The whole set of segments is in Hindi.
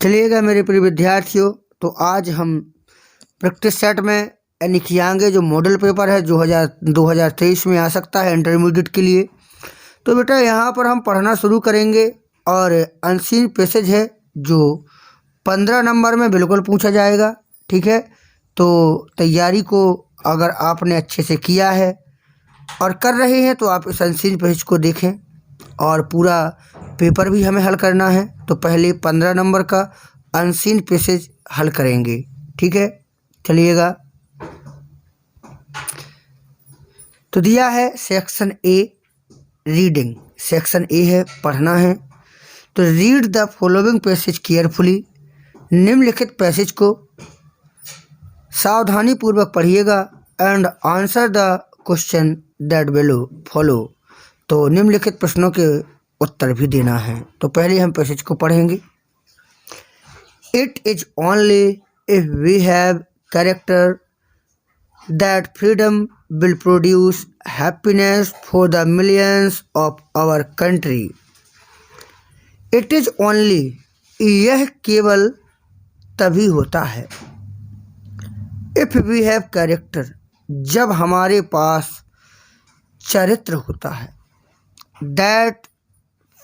चलिएगा मेरे प्रिय विद्यार्थियों, तो आज हम प्रैक्टिस सेट में यानी कि आगे जो मॉडल पेपर है जो 2023 में आ सकता है इंटरमीडिएट के लिए। तो बेटा यहाँ पर हम पढ़ना शुरू करेंगे और अनसीन पैसेज है जो 15 नंबर में बिल्कुल पूछा जाएगा। ठीक है, तो तैयारी को अगर आपने अच्छे से किया है और कर रहे हैं तो आप इस अनसीन पैसेज को देखें और पूरा पेपर भी हमें हल करना है। तो पहले 15 नंबर का अनसीन पैसेज हल करेंगे। ठीक है, चलिएगा। तो दिया है section A reading, section A है पढ़ना है। तो read the following passage carefully, निम्नलिखित पैसेज को सावधानी पूर्वक पढ़िएगा and answer the question that below follow. तो निम्नलिखित प्रश्नों के उत्तर भी देना है। तो पहले हम पैसेज को पढ़ेंगे। It is only if we have character that freedom will produce happiness for the millions of our country. It is only, यह केवल तभी होता है, इफ वी हैव कैरेक्टर, जब हमारे पास चरित्र होता है, दैट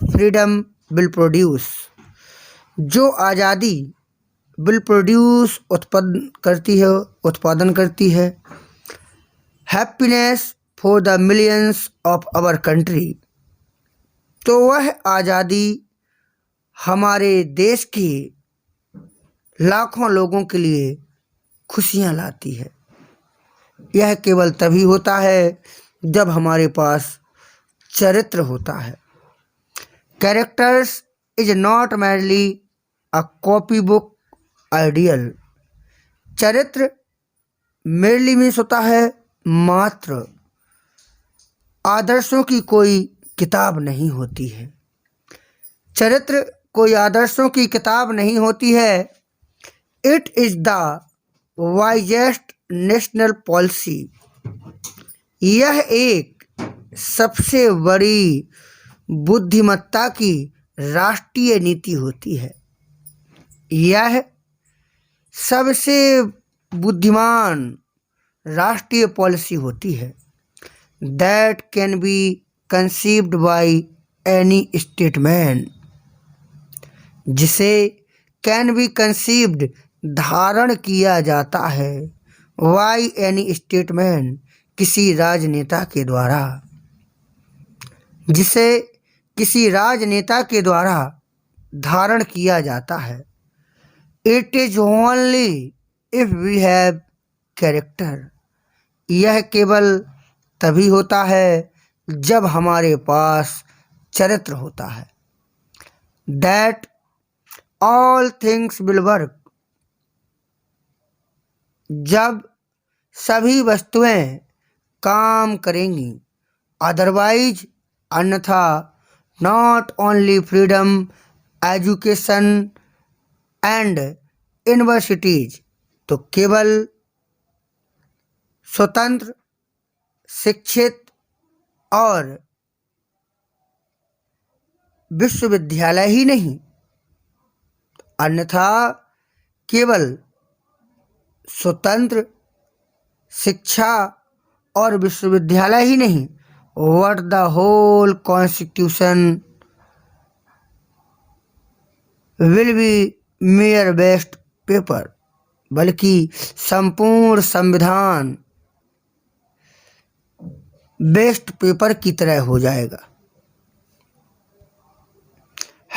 फ्रीडम विल प्रोड्यूस, जो आज़ादी विल प्रोड्यूस उत्पादन करती है, happiness for the millions of our country, तो वह आज़ादी हमारे देश के लाखों लोगों के लिए खुशियाँ लाती है। यह केवल तभी होता है जब हमारे पास चरित्र होता है। Characters is not merely a copy book ideal, चरित्र मेरली मीन्स होता है मात्र, आदर्शों की कोई किताब नहीं होती है। चरित्र कोई आदर्शों की किताब नहीं होती है। It is the wisest national policy, यह एक सबसे बड़ी बुद्धिमत्ता की राष्ट्रीय नीति होती है। यह सबसे बुद्धिमान राष्ट्रीय पॉलिसी होती है। That can be conceived by any statesman, जिसे कैन बी कंसीव्ड धारण किया जाता है, बाय एनी स्टेटमैन, किसी राजनेता के द्वारा, जिसे किसी राजनेता के द्वारा धारण किया जाता है। It is only if we have character, यह केवल तभी होता है जब हमारे पास चरित्र होता है। That all things will work, जब सभी वस्तुएं काम करेंगी, अदरवाइज, अन्यथा, not only freedom, education and universities, तो केवल स्वतंत्र, शिक्षित और विश्वविद्यालय ही नहीं, अन्यथा केवल स्वतंत्र, शिक्षा और विश्वविद्यालय ही नहीं, what the whole constitution will be mere waste paper, बल्कि संपूर्ण संविधान बेस्ट पेपर की तरह हो जाएगा।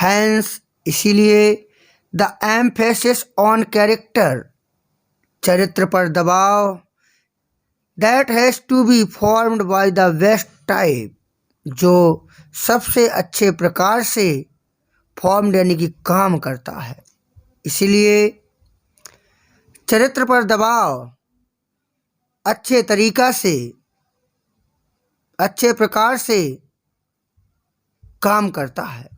हैंस, इसीलिए द एम्फेसिस ऑन कैरेक्टर, चरित्र पर दबाव, that has to be formed by the best type, जो सबसे अच्छे प्रकार से फॉर्म्ड यानी कि काम करता है। इसीलिए चरित्र पर दबाव अच्छे तरीका से, अच्छे प्रकार से काम करता है।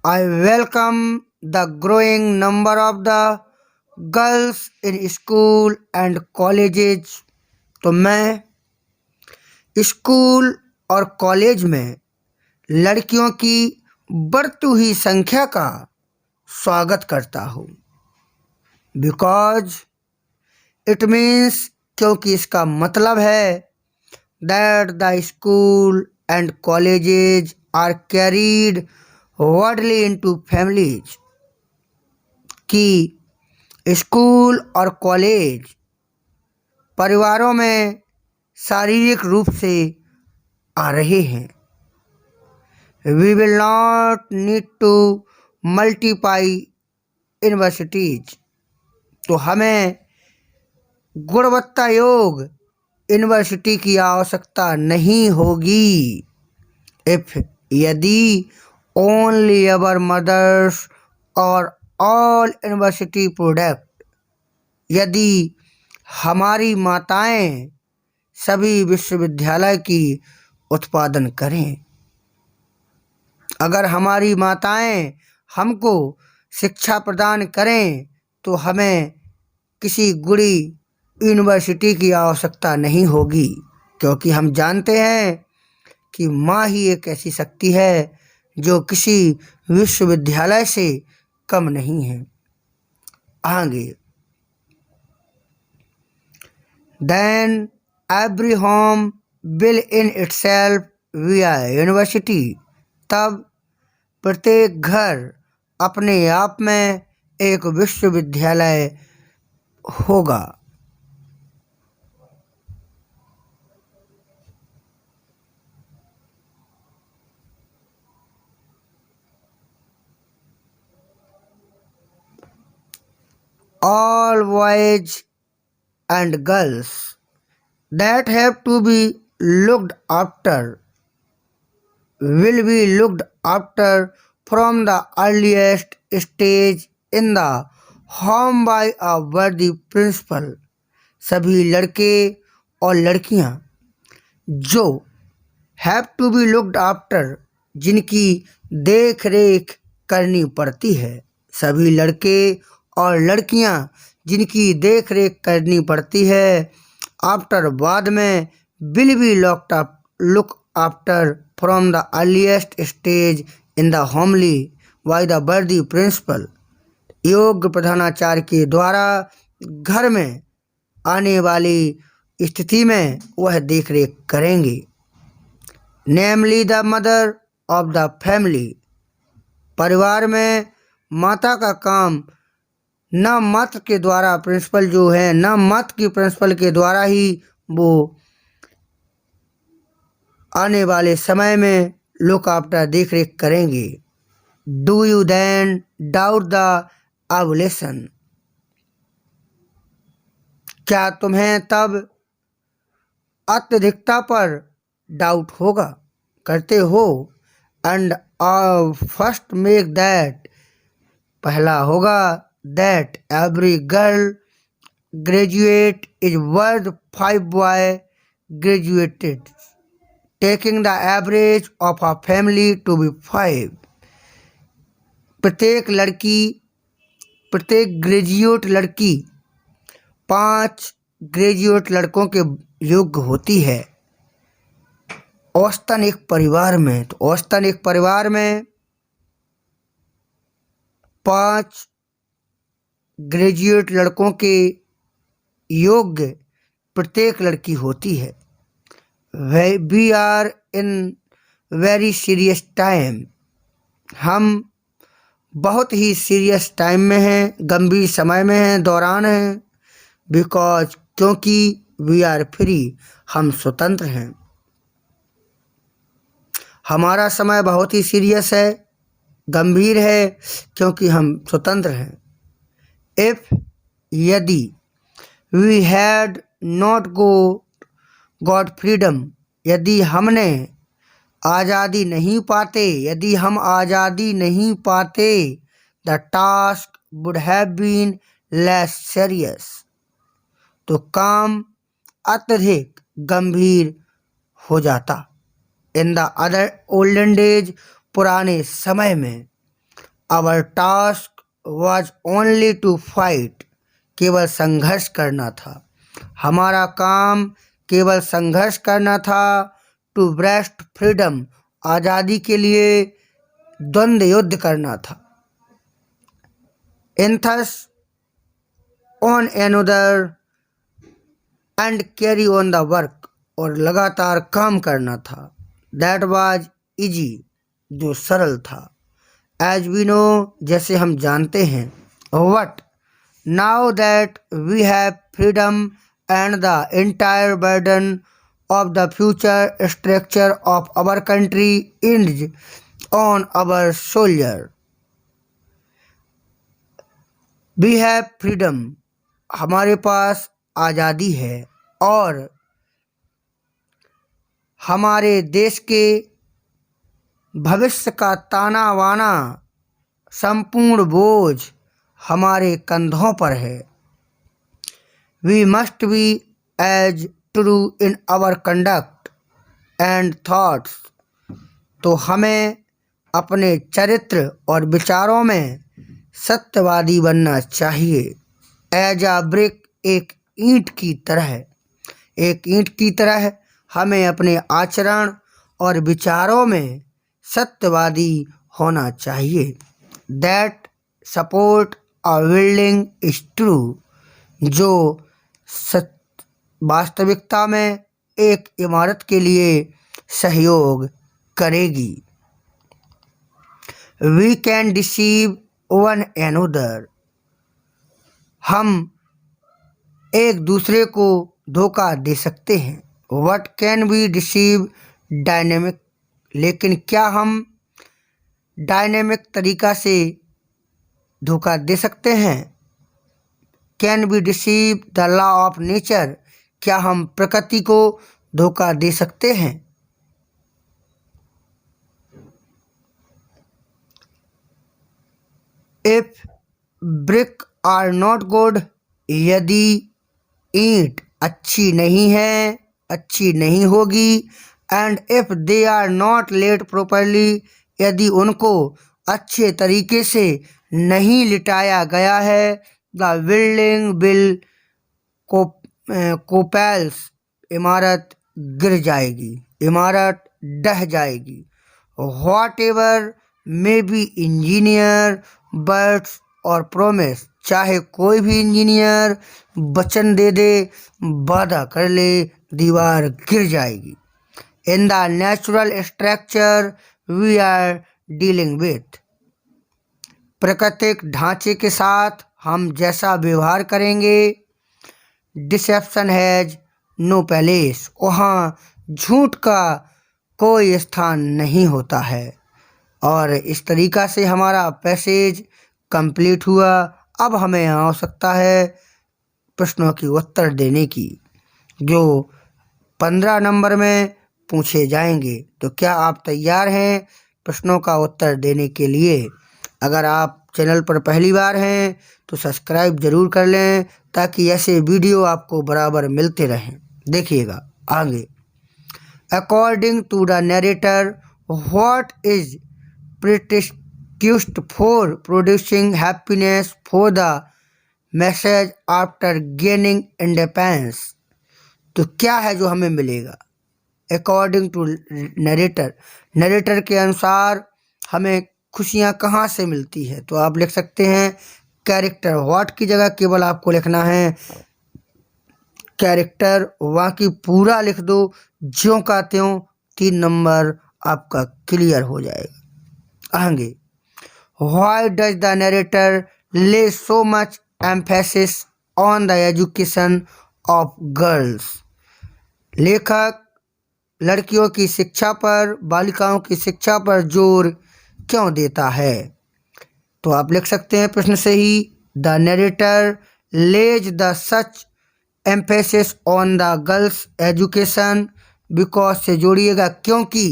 I welcome the growing number of the girls in school and colleges, तो मैं स्कूल और कॉलेज में लड़कियों की बढ़ती हुई संख्या का स्वागत करता हूँ। बिकॉज इट मीन्स, क्योंकि इसका मतलब है that the school and colleges are carried bodily into families, कि स्कूल और कॉलेज परिवारों में शारीरिक रूप से आ रहे हैं। We will not need to multiply universities, तो हमें गुणवत्ता योग यूनिवर्सिटी की आवश्यकता नहीं होगी। इफ, यदि ओनली अवर मदर्स और ऑल यूनिवर्सिटी प्रोडक्ट, यदि हमारी माताएं सभी विश्वविद्यालय की उत्पादन करें, अगर हमारी माताएं हमको शिक्षा प्रदान करें तो हमें किसी गुड़ी यूनिवर्सिटी की आवश्यकता नहीं होगी, क्योंकि हम जानते हैं कि माँ ही एक ऐसी शक्ति है जो किसी विश्वविद्यालय से कम नहीं है। आगे, then every home will in itself be a university, तब प्रत्येक घर अपने आप में एक विश्वविद्यालय होगा। All boys and girls that have to be looked after will be looked after from the earliest stage in the home by a worthy principal। सभी लड़के और लड़कियां जो have to be looked after, जिनकी देख रेख करनी पड़ती है, सभी लड़के और लड़कियां जिनकी देख रेख करनी पड़ती है, आफ्टर बाद में, will be look after from the earliest stage in the homely by the वर्दी प्रिंसिपल, योग्य प्रधानाचार्य के द्वारा घर में आने वाली स्थिति में वह देख रेख करेंगे। Namely the mother of the family, परिवार में माता का काम न मत के द्वारा, प्रिंसिपल जो है न मत की प्रिंसिपल के द्वारा ही वो आने वाले समय में लुक आफ्टर देख रेख करेंगे। Do you then doubt the evolution, क्या तुम्हें तब अत्यधिकता पर डाउट होगा, करते हो। एंड फर्स्ट मेक दैट, पहला होगा that every girl graduate is worth 5 boy graduated, taking the average of a family to be 5। प्रत्येक लड़की, प्रत्येक ग्रेजुएट लड़की 5 ग्रेजुएट लड़कों के योग्य होती है औसतन एक परिवार में। तो औसतन एक परिवार में 5 ग्रेजुएट लड़कों के योग्य प्रत्येक लड़की होती है। We are in very serious time, हम बहुत ही सीरियस टाइम में हैं, गंभीर समय में हैं, दौरान हैं। बिकॉज, क्योंकि वी आर फ्री, हम स्वतंत्र हैं। हमारा समय बहुत ही सीरियस है, गंभीर है, क्योंकि हम स्वतंत्र हैं। इफ, यदि we had not got freedom, यदि हमने आज़ादी नहीं पाते, यदि हम आज़ादी नहीं पाते, the task would have been less serious, तो काम अत्यधिक गंभीर हो जाता। In the other olden days, पुराने समय में, our task was only to fight, केवल संघर्ष करना था। हमारा काम केवल संघर्ष करना था। टू ब्रेस्ट फ्रीडम, आज़ादी के लिए द्वंद्व युद्ध करना था। enthus on another and carry on the work, और लगातार काम करना था। That was easy, जो सरल था। As we know, जैसे हम जानते हैं। What? Now that we have freedom and the entire burden of the future structure of our country is on our shoulder. We have freedom, हमारे पास आज़ादी है और हमारे देश के भविष्य का ताना बाना संपूर्ण बोझ हमारे कंधों पर है। We must be as true in our conduct and thoughts, तो हमें अपने चरित्र और विचारों में सत्यवादी बनना चाहिए। एज अ ब्रिक, एक ईंट की तरह, एक ईंट की तरह हमें अपने आचरण और विचारों में सत्यवादी होना चाहिए। That support a building is true, जो वास्तविकता में एक इमारत के लिए सहयोग करेगी। We can deceive one another, हम एक दूसरे को धोखा दे सकते हैं। But can we deceive dynamic, लेकिन क्या हम डायनेमिक तरीका से धोखा दे सकते हैं। Can we deceive the law of nature, क्या हम प्रकृति को धोखा दे सकते हैं। If brick are not good, यदि ईंट अच्छी नहीं है, अच्छी नहीं होगी। And if they are not laid properly, यदि उनको अच्छे तरीके से नहीं लिटाया गया है। द बिल्डिंग विल कोपैल्स, इमारत गिर जाएगी, इमारत ढह जाएगी। What ever may be engineer words और प्रोमिस, चाहे कोई भी इंजीनियर वचन दे दे, वादा कर ले, दीवार गिर जाएगी। In the natural structure we are dealing with, प्राकृतिक ढांचे के साथ हम जैसा व्यवहार करेंगे। डिसेप्शन हैज नो प्लेस, वहाँ झूठ का कोई स्थान नहीं होता है। और इस तरीक़ा से हमारा पैसेज कंप्लीट हुआ। अब हमें आवश्यकता है प्रश्नों की उत्तर देने की, जो 15 नंबर में पूछे जाएंगे। तो क्या आप तैयार हैं प्रश्नों का उत्तर देने के लिए? अगर आप चैनल पर पहली बार हैं तो सब्सक्राइब ज़रूर कर लें, ताकि ऐसे वीडियो आपको बराबर मिलते रहें। देखिएगा आगे। According to the narrator, what is prerequisite for producing happiness for the message after gaining independence, तो क्या है जो हमें मिलेगा। अकॉर्डिंग टू नरेटर, नरेटर के अनुसार हमें खुशियाँ कहाँ से मिलती है। तो आप लिख सकते हैं कैरेक्टर, व्हाट की जगह केवल आपको लिखना है कैरेक्टर, बाकी पूरा लिख दो ज्यों का त्यों, 3 नंबर आपका क्लियर हो जाएगा। आगे, व्हाई डज द नरेटर ले so much emphasis on the education of girls, लेखक लड़कियों की शिक्षा पर, बालिकाओं की शिक्षा पर जोर क्यों देता है। तो आप लिख सकते हैं प्रश्न से ही the narrator lays the such emphasis on the girls education because से जोड़िएगा क्योंकि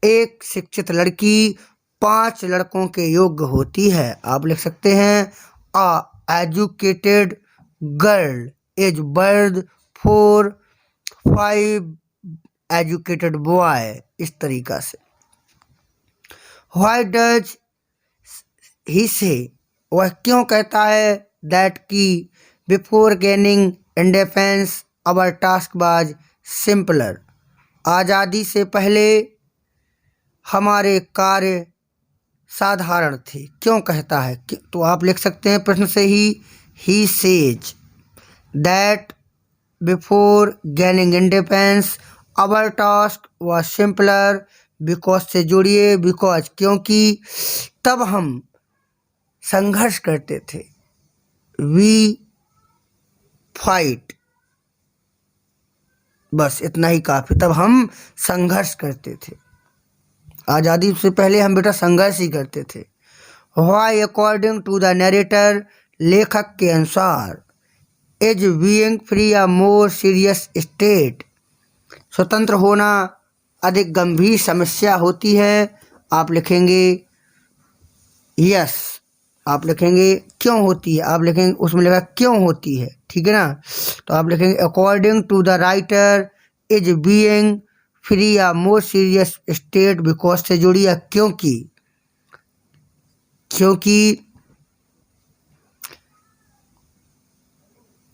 एक शिक्षित लड़की 5 लड़कों के योग्य होती है। आप लिख सकते हैं a educated girl is worth 4-5 educated boy, इस तरीक़ा से। व्हाई डज ही से, वह क्यों कहता है दैट की before gaining independence our task was simpler, आज़ादी से पहले हमारे कार्य साधारण थे। क्यों कहता है तो आप लिख सकते हैं प्रश्न से ही says that before gaining independence our task was simpler because से जुड़िए बिकॉज क्योंकि तब हम संघर्ष करते थे। वी फाइट, बस इतना ही काफ़ी। तब हम संघर्ष करते थे। आज़ादी से पहले हम बेटा संघर्ष ही करते थे। Why according to the narrator, लेखक के अनुसार, is being free a more serious state, स्वतंत्र होना अधिक गंभीर समस्या होती है। आप लिखेंगे यस, आप लिखेंगे क्यों होती है, आप लिखेंगे उसमें लिखा क्यों होती है, ठीक है ना। तो आप लिखेंगे according to the writer is being free a more serious state because से जुड़ी है क्योंकि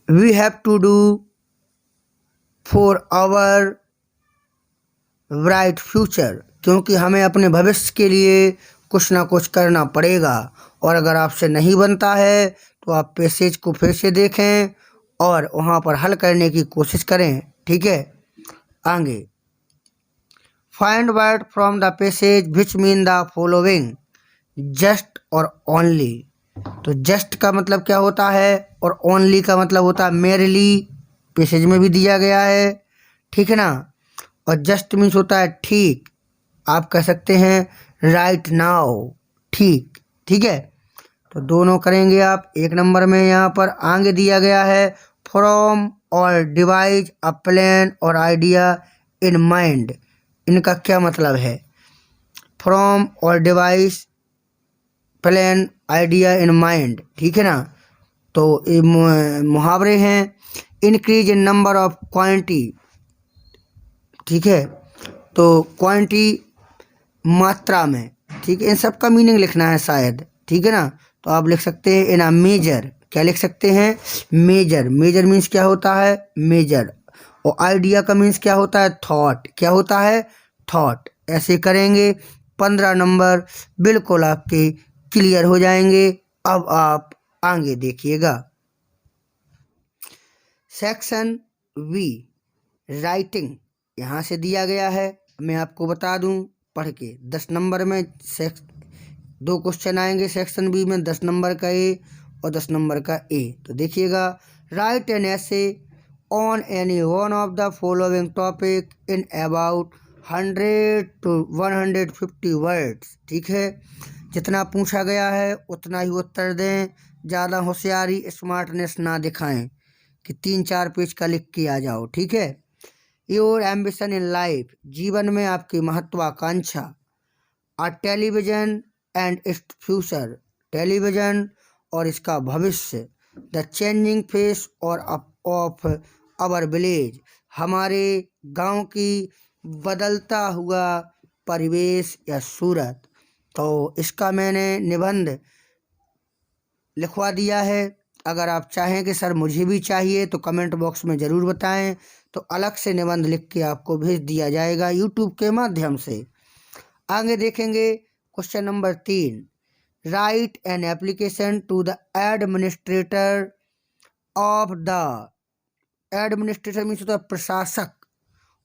we have to do for our bright future, क्योंकि हमें अपने भविष्य के लिए कुछ ना कुछ करना पड़ेगा। और अगर आपसे नहीं बनता है तो आप पैसेज को फिर से देखें और वहाँ पर हल करने की कोशिश करें, ठीक है। आगे find word from the passage which mean the following just और ओनली। तो जस्ट का मतलब क्या होता है और ओनली का मतलब होता है मेरली, पैसेज में भी दिया गया है, ठीक है ना। और जस्ट मीन्स होता है ठीक, आप कह सकते हैं राइट नाउ, ठीक, ठीक है। तो दोनों करेंगे आप। एक नंबर में यहाँ पर आगे दिया गया है फ्रॉम और डिवाइज अ प्लान और आइडिया इन माइंड। इनका क्या मतलब है? फ्रॉम और device plan idea in mind, ठीक है ना। तो ये मुहावरे हैं। Increase in number of quantity, ठीक है। तो क्वांटिटी मात्रा में, ठीक है। इन सब का मीनिंग लिखना है शायद, ठीक है ना। तो आप लिख सकते हैं इन अ मेजर, क्या लिख सकते हैं? मेजर। मेजर मीन्स क्या होता है? मेजर। और आइडिया का मीन्स क्या होता है? थॉट। क्या होता है? थॉट। ऐसे करेंगे 15 नंबर बिल्कुल आपके क्लियर हो जाएंगे। अब आप आगे देखिएगा। सेक्शन वी राइटिंग यहाँ से दिया गया है। मैं आपको बता दूं पढ़ के 10 नंबर में दो क्वेश्चन आएंगे सेक्शन बी में, 10 नंबर का ए और 10 नंबर का ए। तो देखिएगा, राइट एन ऐसे on any one of the following topic in about 100 to 150 words, ठीक है। जितना पूछा गया है उतना ही उत्तर दें, ज़्यादा होशियारी स्मार्टनेस ना दिखाएं कि 3-4 पेज का लिख के आ जाओ, ठीक है। योर एम्बिशन इन लाइफ, जीवन में आपकी महत्वाकांक्षा। A television and its future, television और इसका भविष्य। द चेंजिंग फेस और ऑफ आवर विलेज, हमारे गांव की बदलता हुआ परिवेश या सूरत। तो इसका मैंने निबंध लिखवा दिया है। अगर आप चाहें कि सर मुझे भी चाहिए तो कमेंट बॉक्स में ज़रूर बताएं, तो अलग से निबंध लिख के आपको भेज दिया जाएगा यूट्यूब के माध्यम से। आगे देखेंगे question number 3, write an application to the administrator of the, administrator means होता है प्रशासक,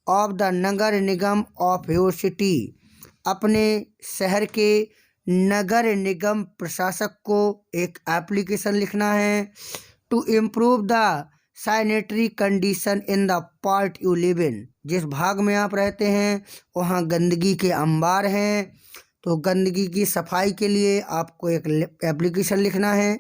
ऑफ द नगर निगम ऑफ योर सिटी, अपने शहर के नगर निगम प्रशासक को एक एप्लीकेशन लिखना है। To improve the sanitary condition in the part you live in, जिस भाग में आप रहते हैं वहाँ गंदगी के अंबार हैं, तो गंदगी की सफाई के लिए आपको एक एप्लीकेशन लिखना है।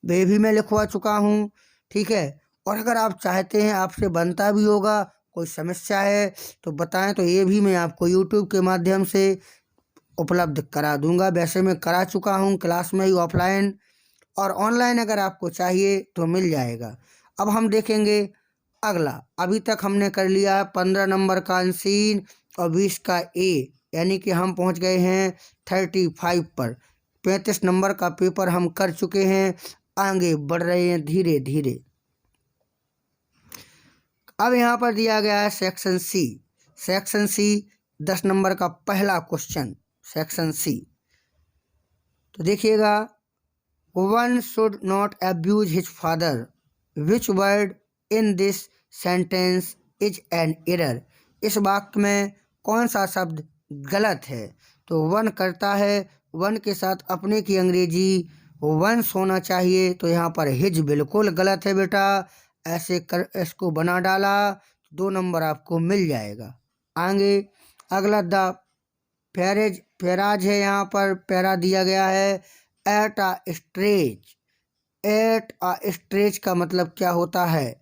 वे भी मैं लिखवा चुका हूँ, ठीक है। और अगर आप चाहते हैं, आपसे बनता भी होगा, कोई समस्या है तो बताएं, तो ये भी मैं आपको यूट्यूब के माध्यम से उपलब्ध करा दूंगा। वैसे मैं करा चुका हूँ क्लास में ही, ऑफलाइन और ऑनलाइन अगर आपको चाहिए तो मिल जाएगा। अब हम देखेंगे अगला। अभी तक हमने कर लिया 15 नंबर का अनसीन और 20 का ए, यानी कि हम पहुंच गए हैं 35 पर। 35 नंबर का पेपर हम कर चुके हैं, आगे बढ़ रहे हैं धीरे धीरे। अब यहाँ पर दिया गया है section C. Section C 10 number का पहला क्वेश्चन, सेक्शन सी। तो देखिएगा, one should not abuse his father, which word in this sentence is an error. इस वाक्य में कौन सा शब्द गलत है? तो वन करता है, वन के साथ अपने की अंग्रेजी वंस होना चाहिए, तो यहाँ पर हिज बिल्कुल गलत है बेटा। ऐसे कर इसको बना डाला, 2 नंबर आपको मिल जाएगा। आगे अगला द पैराज है, यहाँ पर पैरा दिया गया है at a stretch. At a stretch का मतलब क्या होता है?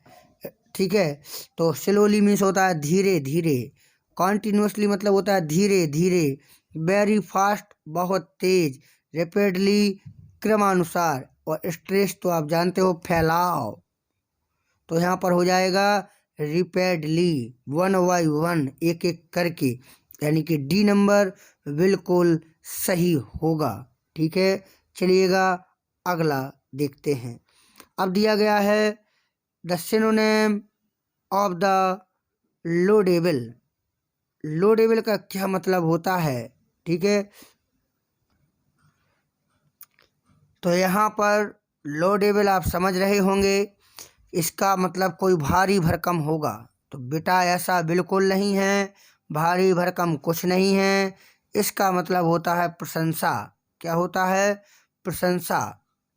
ठीक है, तो स्लोली मीन्स होता है धीरे धीरे, कॉन्टिन्यूसली मतलब होता है धीरे धीरे, वेरी फास्ट बहुत तेज, रेपिडली क्रमानुसार, और स्ट्रेच तो आप जानते हो फैलाव। तो यहाँ पर हो जाएगा रिपेडली, वन बाई वन, एक एक करके, यानी कि डी नंबर बिल्कुल सही होगा। ठीक है, चलिएगा अगला देखते हैं। अब दिया गया है the synonym of the loadable. Loadable का क्या मतलब होता है? ठीक है, तो यहाँ पर लोडेबल आप समझ रहे होंगे, इसका मतलब कोई भारी भरकम होगा। तो बेटा ऐसा बिल्कुल नहीं है, भारी भरकम कुछ नहीं है। इसका मतलब होता है प्रशंसा। क्या होता है? प्रशंसा।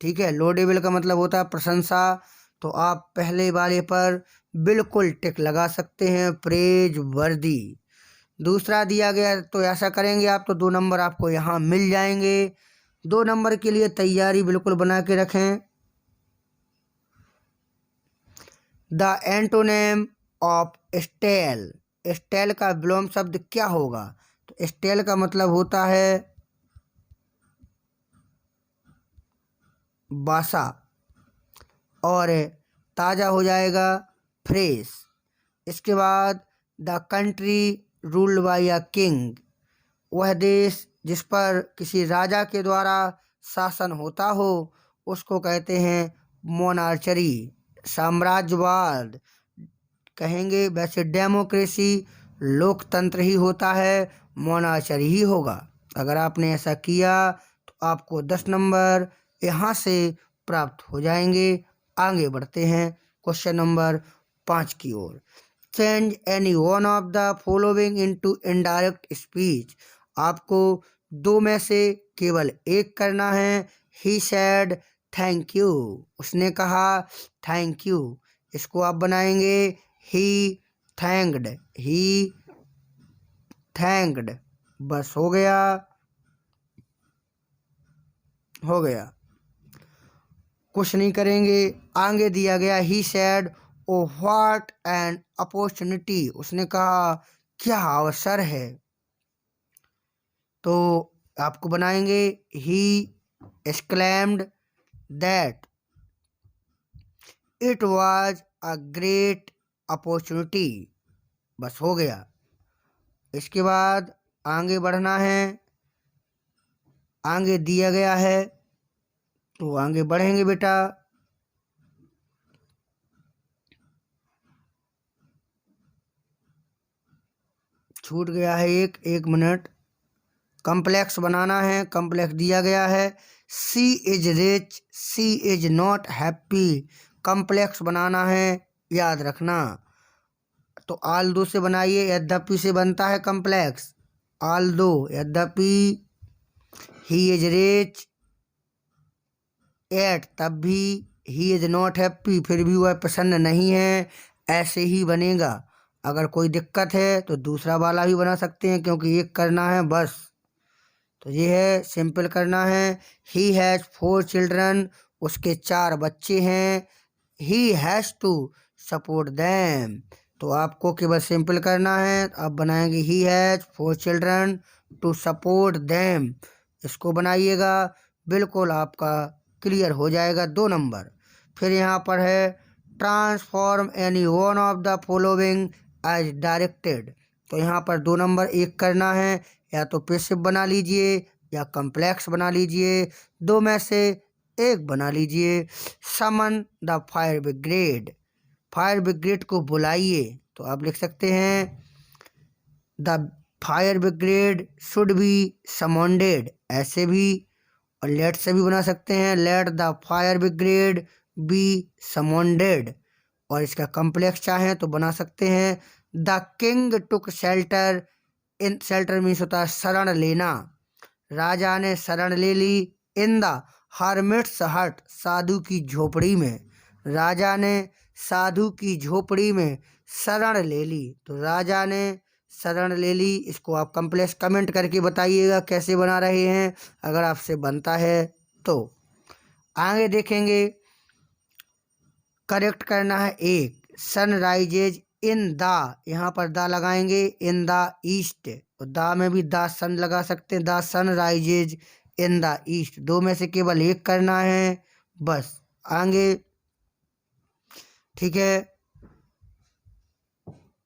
ठीक है, लोडेबल का मतलब होता है प्रशंसा। तो आप पहले वाले पर बिल्कुल टिक लगा सकते हैं, प्रेज वर्दी। दूसरा दिया गया, तो ऐसा करेंगे आप तो 2 नंबर आपको यहाँ मिल जाएंगे। 2 नंबर के लिए तैयारी बिल्कुल बना के रखें। The antonym of stale. Stale का विलोम शब्द क्या होगा? तो स्टेल का मतलब होता है बासा, और ताज़ा हो जाएगा फ्रेश। इसके बाद the country ruled by a king. वह देश जिस पर किसी राजा के द्वारा शासन होता हो उसको कहते हैं मोनार्चरी, साम्राज्यवाद कहेंगे। वैसे डेमोक्रेसी लोकतंत्र ही होता है, मोनार्चरी ही होगा। अगर आपने ऐसा किया तो आपको 10 नंबर यहाँ से प्राप्त हो जाएंगे। आगे बढ़ते हैं क्वेश्चन नंबर 5 की ओर। Change any one of the following into indirect speech. आपको 2 में से केवल एक करना है। ही सेड थैंक यू, उसने कहा थैंक यू। इसको आप बनाएंगे ही थैंक्ड, ही थैंक्ड। बस हो गया, हो गया, कुछ नहीं करेंगे। आगे दिया गया he said oh what an opportunity, उसने कहा क्या अवसर है। तो आपको बनाएंगे he exclaimed that it was a great opportunity. बस हो गया। इसके बाद आगे बढ़ना है, आगे दिया गया है तो आगे बढ़ेंगे बेटा। छूट गया है एक मिनट। कम्प्लेक्स बनाना है, कम्प्लेक्स दिया गया है she is rich, she is not happy. Complex बनाना है, याद रखना। तो आल दो से बनाइए, यद्यपि से बनता है कम्प्लेक्स। आल दो, यद्यपि ही इज रिच एट, तब भी ही इज नॉट हैप्पी, फिर भी वह प्रसन्न नहीं है, ऐसे ही बनेगा। अगर कोई दिक्कत है तो दूसरा वाला भी बना सकते हैं, क्योंकि एक करना है बस। तो ये है, सिंपल करना है। ही हैज़ 4 चिल्ड्रन, उसके 4 बच्चे हैं। He has to support them, तो आपको केवल सिंपल करना है। आप बनाएंगे he has 4 children to support them. इसको बनाइएगा, बिल्कुल आपका क्लियर हो जाएगा 2 नंबर। फिर यहाँ पर है transform any one of the following as directed. तो यहाँ पर 2 नंबर एक करना है, या तो पैसिव बना लीजिए या कम्प्लेक्स बना लीजिए, 2 में से एक बना लीजिए। Summon the fire brigade, fire brigade को बुलाइए। तो आप लिख सकते हैं the fire brigade should be summoned, ऐसे भी और लेट से भी बना सकते हैं, let the fire brigade be summoned. और इसका कॉम्प्लेक्स चाहें तो बना सकते हैं, the king took shelter in, shelter means होता है शरण लेना, राजा ने शरण ले ली, इन द हर्मिट्स हट, साधु की झोपड़ी में, राजा ने साधु की झोपड़ी में शरण ले ली। तो राजा ने शरण ले ली, इसको आप कम्प्लेक्स कमेंट करके बताइएगा कैसे बना रहे हैं, अगर आपसे बनता है तो। आगे देखेंगे, करेक्ट करना है एक, सनराइजेज इन द, यहाँ पर द लगाएंगे, इन द ईस्ट, और द में भी द सन लगा सकते हैं, the sunrises in the east. दो में से केवल एक करना है बस। आगे ठीक है,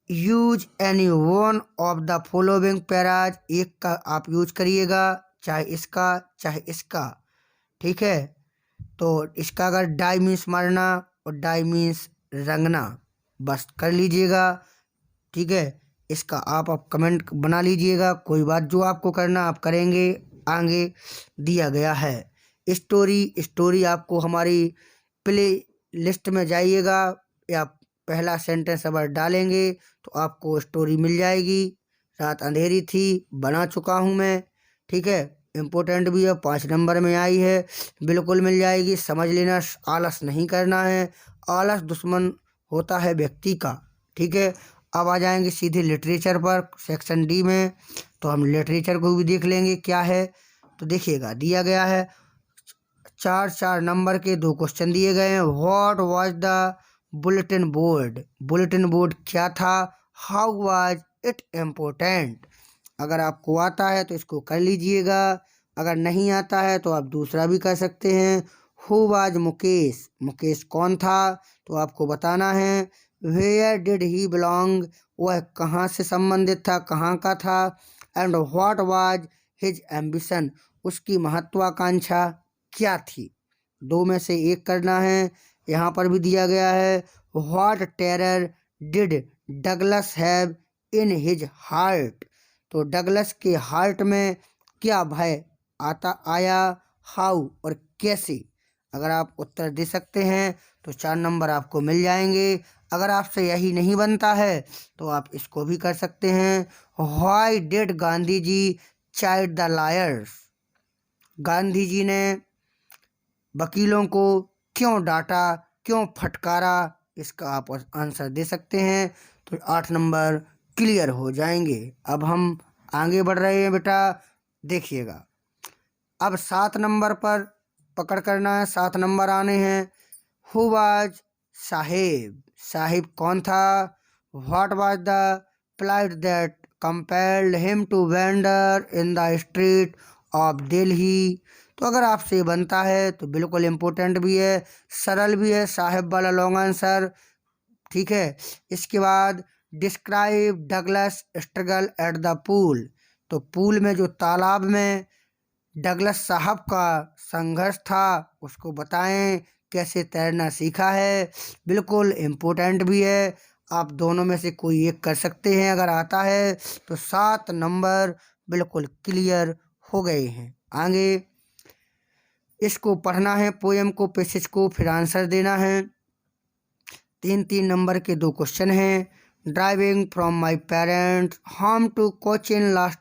use any one of the following paras, एक का आप यूज करिएगा, चाहे इसका चाहे इसका, ठीक है। तो इसका अगर डाई मीन्स मारना और डाई मीन्स रंगना, बस कर लीजिएगा, ठीक है। इसका आप कमेंट बना लीजिएगा, कोई बात, जो आपको करना आप करेंगे। आगे दिया गया है स्टोरी आपको हमारी प्ले लिस्ट में जाइएगा, या पहला सेंटेंस अगर डालेंगे तो आपको स्टोरी मिल जाएगी। रात अंधेरी थी, बना चुका हूँ मैं, ठीक है। इम्पोर्टेंट भी है, 5 नंबर में आई है, बिल्कुल मिल जाएगी, समझ लेना। आलस नहीं करना है, आलस दुश्मन होता है व्यक्ति का, ठीक है। अब आ जाएंगे सीधे लिटरेचर पर, सेक्शन डी में, तो हम लिटरेचर को भी देख लेंगे क्या है। तो देखिएगा, दिया गया है 4 नंबर के 2 क्वेश्चन दिए गए हैं। What was the bulletin board, bulletin board क्या था, हाउ वाज इट इम्पोर्टेंट। अगर आपको आता है तो इसको कर लीजिएगा, अगर नहीं आता है तो आप दूसरा भी कर सकते हैं। हु वाज मुकेश, मुकेश कौन था, तो आपको बताना है। वेयर डिड ही बिलोंग, वह कहाँ से संबंधित था, कहाँ का था। And what was his ambition, उसकी महत्वाकांक्षा क्या थी। 2 में से एक करना है। यहाँ पर भी दिया गया है, what terror did Douglas have in his heart, तो डगलस के हार्ट में क्या भय आया, हाउ और कैसे। अगर आप उत्तर दे सकते हैं तो 4 नंबर आपको मिल जाएंगे। अगर आपसे यही नहीं बनता है तो आप इसको भी कर सकते हैं। Why did Gandhi ji chide the lawyers, Gandhi ji ने वकीलों को क्यों डांटा, क्यों फटकारा, इसका आप आंसर दे सकते हैं, तो 8 नंबर क्लियर हो जाएंगे। अब हम आगे बढ़ रहे हैं बेटा, देखिएगा। अब 7 नंबर पर पकड़ करना है, 7 नंबर आने हैं। हु वाज साहिब, साहिब कौन था। What was the plight that compelled him to wander in the street of Delhi. तो अगर आपसे बनता है तो बिल्कुल इम्पोर्टेंट भी है, सरल भी है, साहिब वाला लॉन्ग आंसर, ठीक है। इसके बाद describe Douglas struggle at the pool, तो पूल में जो तालाब में डगलस साहब का संघर्ष था उसको बताएं, कैसे तैरना सीखा है, बिल्कुल इम्पोर्टेंट भी है। आप दोनों में से कोई एक कर सकते हैं, अगर आता है तो 7 नंबर बिल्कुल क्लियर हो गए हैं। आगे इसको पढ़ना है, पोएम को, पैसेज को, फिर आंसर देना है। 3 नंबर के 2 क्वेश्चन हैं। Driving from my parents home to Cochin last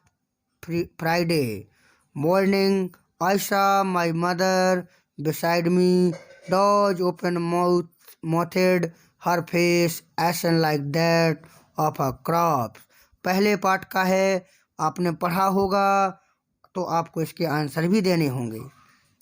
Friday morning, I saw my mother beside me, doors open mouthed, her face ashen like that of a corpse। पहले पार्ट का है, आपने पढ़ा होगा तो आपको इसके आंसर भी देने होंगे।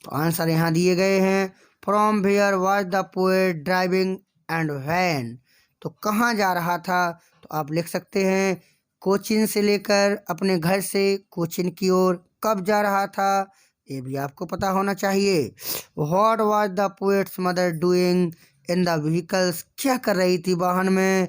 तो आंसर यहाँ दिए गए हैं। From where was the poet driving and when, तो कहाँ जा रहा था, तो आप लिख सकते हैं कोचिन से लेकर, अपने घर से कोचिन की ओर कब जा रहा था, ये भी आपको पता होना चाहिए। What was the poet's mother doing in the vehicles, क्या कर रही थी वाहन में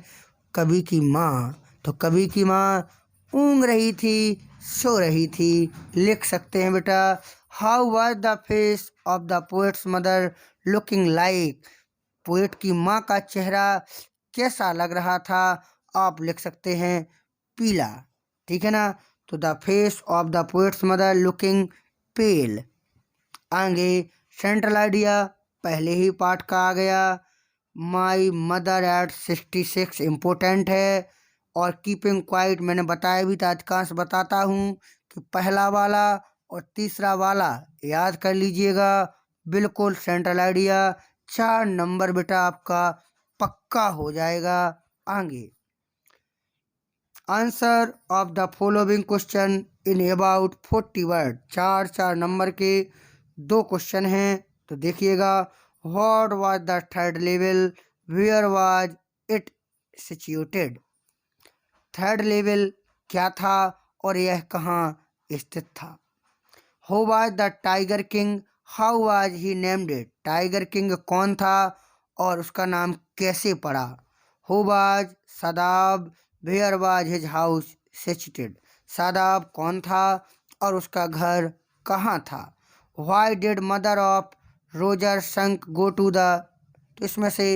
कवि की माँ, तो कवि की माँ ऊँग रही थी, सो रही थी, लिख सकते हैं बेटा। How was the face of the poet's mother looking like, poet की माँ का चेहरा कैसा लग रहा था, आप लिख सकते हैं पीला, ठीक है ना। तो the face of the poet's mother looking pale. आगे सेंट्रल आइडिया पहले ही पाठ का आ गया। माई मदर एट 66 इम्पोर्टेंट है। और कीपिंग क्वाइट मैंने बताया भी था, अधिकांश बताता हूँ कि पहला वाला और तीसरा वाला याद कर लीजिएगा। बिल्कुल सेंट्रल आइडिया 4 नंबर बेटा आपका पक्का हो जाएगा। आगे answer of the following question in about 40 word. 4 number के 2 क्वेश्चन हैं, तो देखिएगा। What was the third level, where was it situated. Third level क्या था और यह कहाँ स्थित था। Who was the tiger king, how was he named it. Tiger king कौन था और उसका नाम कैसे पड़ा। Who was Shadab, where was his house situated. Shadab कौन था और उसका घर कहाँ था। Why did mother of Roger skunk go to the. तो इसमें से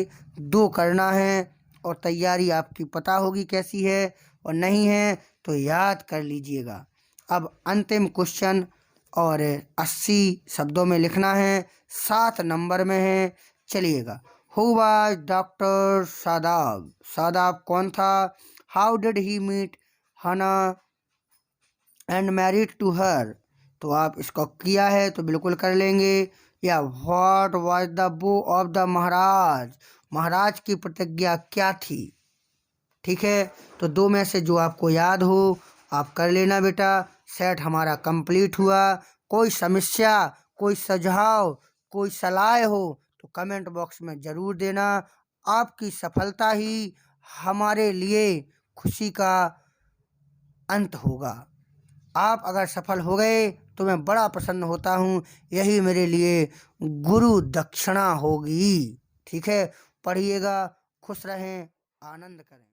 2 करना है और तैयारी आपकी पता होगी कैसी है, और नहीं है तो याद कर लीजिएगा। अब अंतिम क्वेश्चन और 80 शब्दों में लिखना है, 7 नंबर में है। चलिएगा। Who was doctor Shadab. Shadab कौन था। हाउ डिड ही मीट हना एंड मैरिड टू हर। तो आप इसको किया है तो बिल्कुल कर लेंगे। या व्हाट वाज द बो ऑफ द महाराज। महाराज की प्रतिज्ञा क्या थी। ठीक है, तो 2 में से जो आपको याद हो आप कर लेना बेटा। सेट हमारा कंप्लीट हुआ। कोई समस्या, कोई सुझाव, कोई सलाह हो तो कमेंट बॉक्स में ज़रूर देना। आपकी सफलता ही हमारे लिए खुशी का अंत होगा। आप अगर सफल हो गए तो मैं बड़ा प्रसन्न होता हूँ, यही मेरे लिए गुरु दक्षिणा होगी। ठीक है, पढ़िएगा, खुश रहें, आनंद करें।